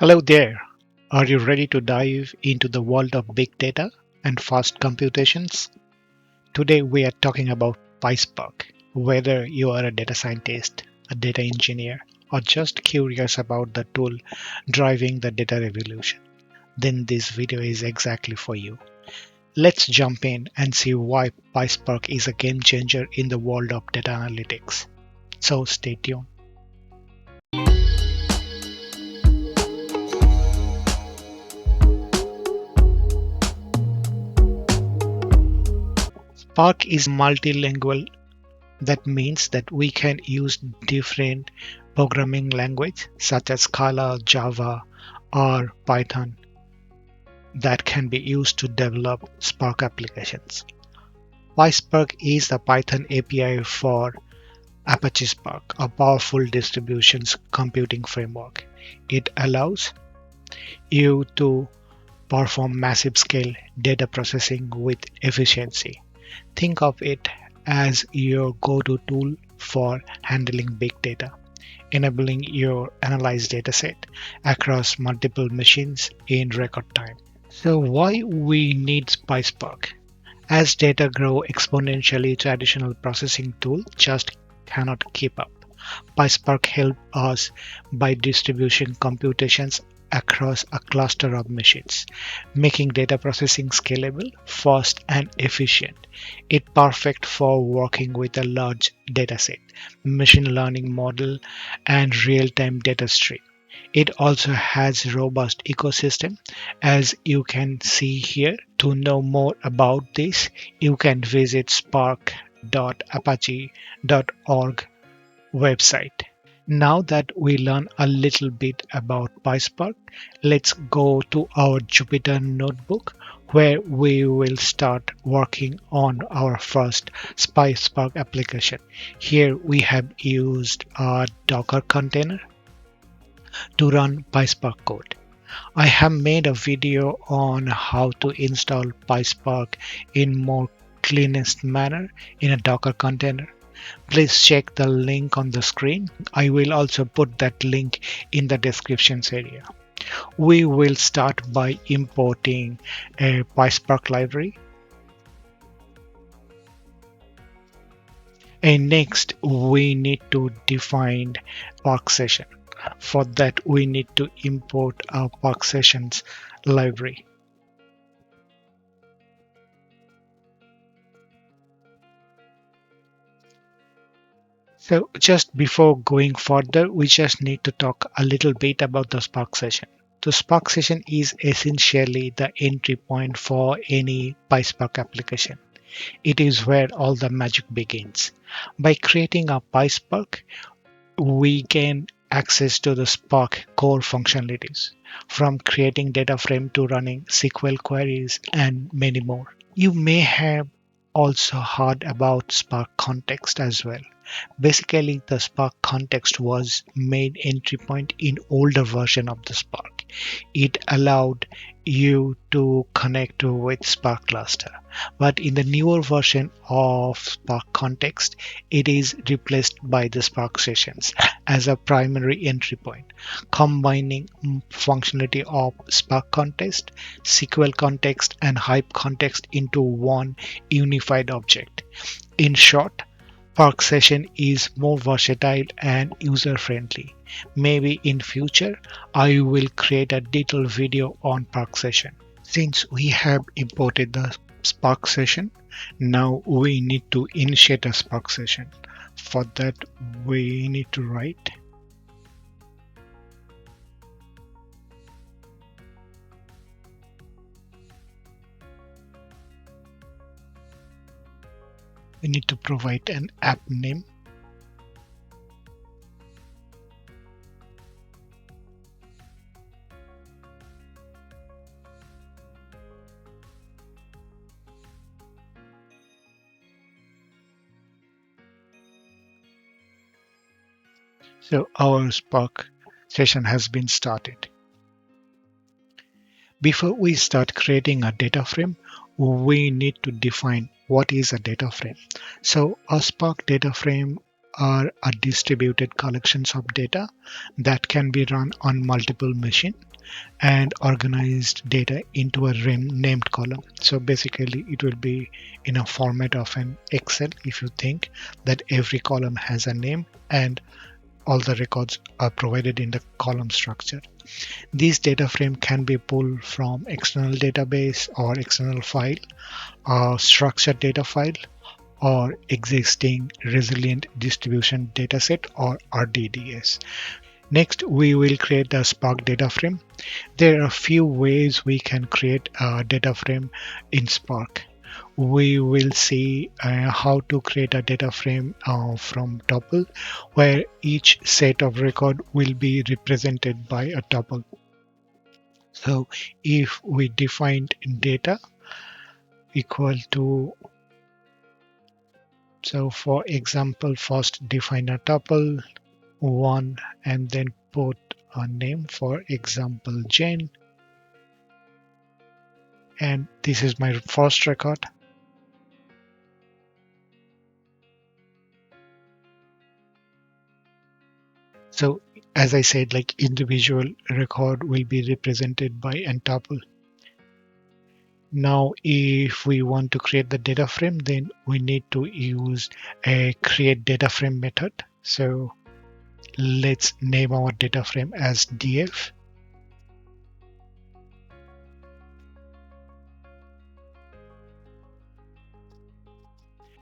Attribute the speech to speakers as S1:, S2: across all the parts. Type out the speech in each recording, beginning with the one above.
S1: Hello there. Are you ready to dive into the world of big data and fast computations? Today we are talking about PySpark. Whether you are a data scientist, a data engineer, or just curious about the tool driving the data revolution, then this video is exactly for you. Let's jump in and see why PySpark is a game changer in the world of data analytics. So stay tuned. Spark is multilingual. That means that we can use different programming language such as Scala, Java, or Python that can be used to develop Spark applications. PySpark is the Python API for Apache Spark, a powerful distributions computing framework. It allows you to perform massive scale data processing with efficiency. Think of it as your go-to tool for handling big data, enabling your analyzed dataset across multiple machines in record time. So why we need PySpark? As data grow exponentially, traditional processing tools just cannot keep up. PySpark helps us by distribution computations across a cluster of machines, making data processing scalable, fast, and efficient. It's perfect for working with a large dataset, machine learning model, and real-time data stream. It also has robust ecosystem, as you can see here. To know more about this, you can visit spark.apache.org website. Now that we learn a little bit about PySpark, let's go to our Jupyter notebook where we will start working on our first PySpark application. Here we have used a Docker container to run PySpark code. I have made a video on how to install PySpark in more cleanest manner in a Docker container. Please check the link on the screen. I will also put that link in the descriptions area. We will start by importing a PySpark library. And next, we need to define Spark session. For that, we need to import our Spark sessions library. So just before going further, we just need to talk a little bit about the Spark session. The Spark session is essentially the entry point for any PySpark application. It is where all the magic begins. By creating a PySpark, we gain access to the Spark core functionalities, from creating data frame to running SQL queries and many more. You may have also heard about Spark context as well. Basically, the Spark context was main entry point in older version of the Spark. It allowed you to connect with Spark cluster. But in the newer version of Spark context, it is replaced by the Spark sessions as a primary entry point, combining functionality of Spark context, SQL context, and Hive context into one unified object. In short, Spark session is more versatile and user-friendly. Maybe in future, I will create a detailed video on Spark session. Since we have imported the Spark session, now we need to initiate a Spark session. For that, we need to write we need to provide an app name. So our Spark session has been started. Before we start creating a data frame, we need to define what is a data frame. So a Spark data frame are a distributed collections of data that can be run on multiple machines. and organized data into a named column. So basically it will be in a format of an Excel if you think that every column has a name and all the records are provided in the column structure. These data frame can be pulled from external database or external file, or structured data file, or existing resilient distribution dataset or RDDS. Next, we will create the Spark data frame. There are a few ways we can create a data frame in Spark. We will see how to create a data frame from tuple, where each set of record will be represented by a tuple. So if we defined data equal to, so for example, first define a tuple 1 and then put a name, for example Jane, and this is my first record. So as I said, like individual record will be represented by an tuple. Now if we want to create the data frame, then we need to use a create data frame method. So let's name our data frame as df.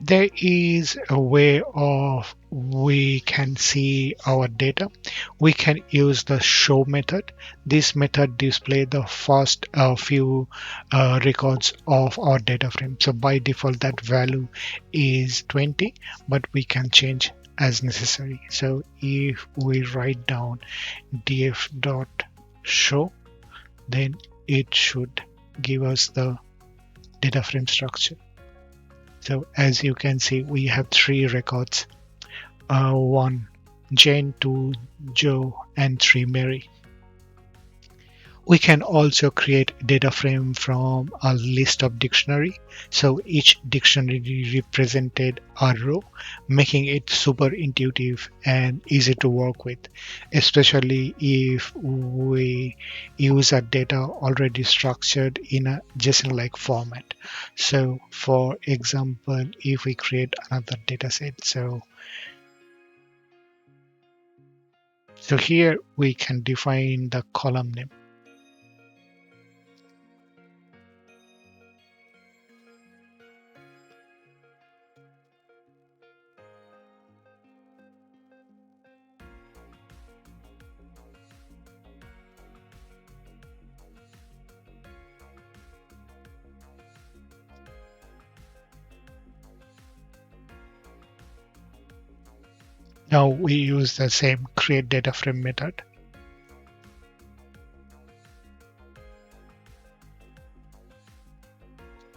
S1: There is a way of we can see our data. We can use the show method. This method display the first few records of our data frame. So by default that value is 20, but we can change as necessary. So if we write down df dot show, then it should give us the data frame structure. So as you can see, we have 3 records, 1 Jane, 2 Joe, and 3 Mary. We can also create data frame from a list of dictionary. So each dictionary represented a row, making it super intuitive and easy to work with, especially if we use our data already structured in a JSON-like format. So for example, if we create another data set, so here we can define the column name. Now we use the same create data frame method.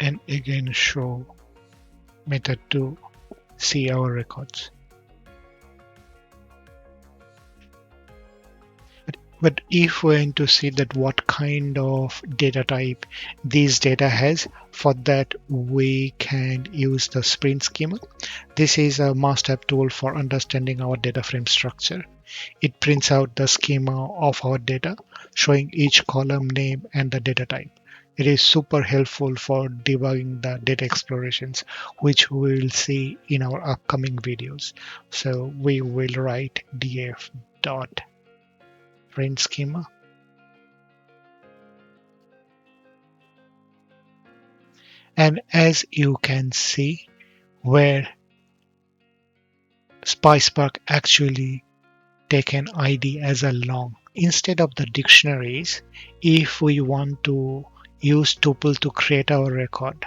S1: And again show method to see our records. But if we're going to see that what kind of data type this data has, for that we can use the printSchema. This is a must-have tool for understanding our data frame structure. It prints out the schema of our data, showing each column name and the data type. It is super helpful for debugging the data explorations, which we will see in our upcoming videos. So we will write df dot printSchema. And as you can see, where PySpark actually take an ID as a long. Instead of the dictionaries, if we want to use tuple to create our record,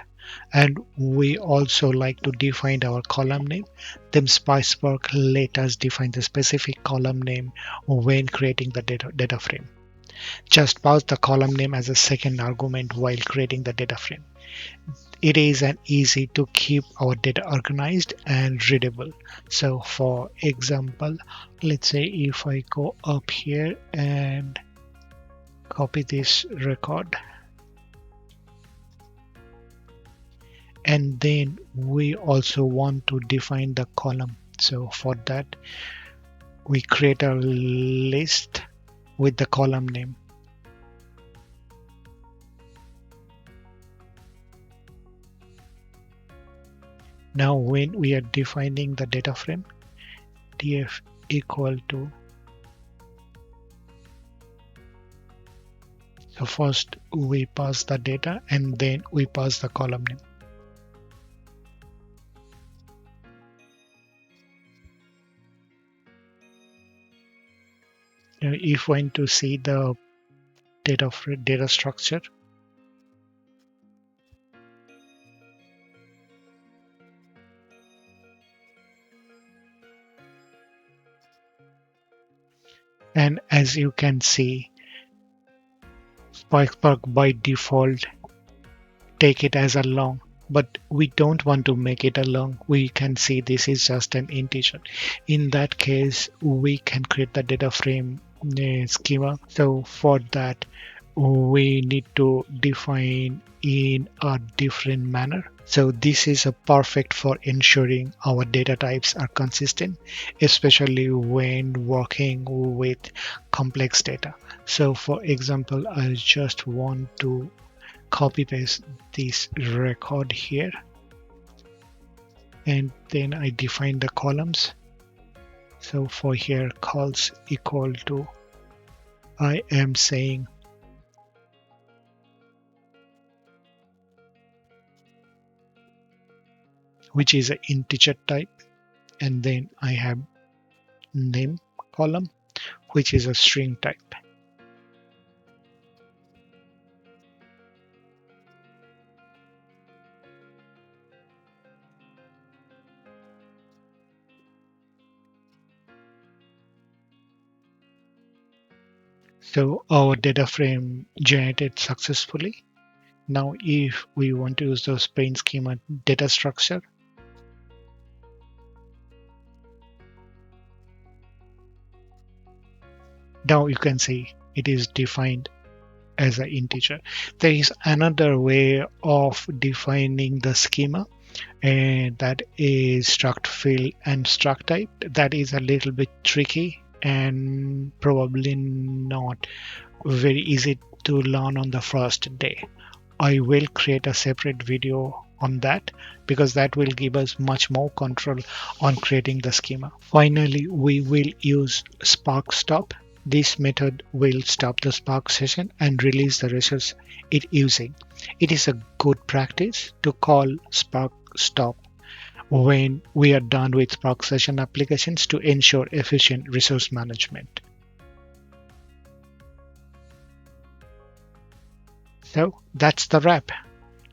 S1: and we also like to define our column name, then PySpark let us define the specific column name when creating the data frame. Just pass the column name as a second argument while creating the data frame. It is an easy to keep our data organized and readable. So for example, let's say if I go up here and copy this record, and then we also want to define the column. So for that, we create a list with the column name. Now when we are defining the data frame, df equal to, so first we pass the data and then we pass the column name. Now if we want to see the data structure, and as you can see, PySpark by default take it as a long, but we don't want to make it a long. We can see this is just an integer. In that case, we can create the data frame schema. So for that, we need to define in a different manner. So this is a perfect for ensuring our data types are consistent, especially when working with complex data. So for example, I just want to copy paste this record here, and then I define the columns. So for here, calls equal to, I am saying which is an integer type, and then I have name column which is a string type. So our data frame generated successfully. Now if we want to use those printSchema data structure, now you can see it is defined as an integer. There is another way of defining the schema, and that is struct field and struct type. That is a little bit tricky and probably not very easy to learn on the first day. I will create a separate video on that because that will give us much more control on creating the schema. Finally, we will use spark.stop. This method will stop the Spark session and release the results it using. It is a good practice to call spark.stop when we are done with Spark session applications to ensure efficient resource management. So that's the wrap.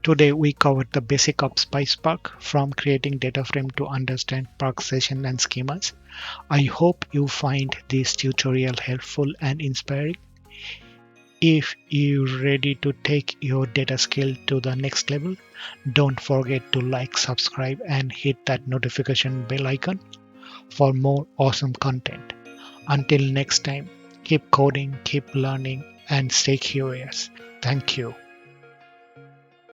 S1: Today we covered the basic of PySpark, from creating data frame to understand Spark session and schemas. I hope you find this tutorial helpful and inspiring. If you're ready to take your data skill to the next level, don't forget to like, subscribe, and hit that notification bell icon for more awesome content. Until next time, keep coding, keep learning, and stay curious. Thank you.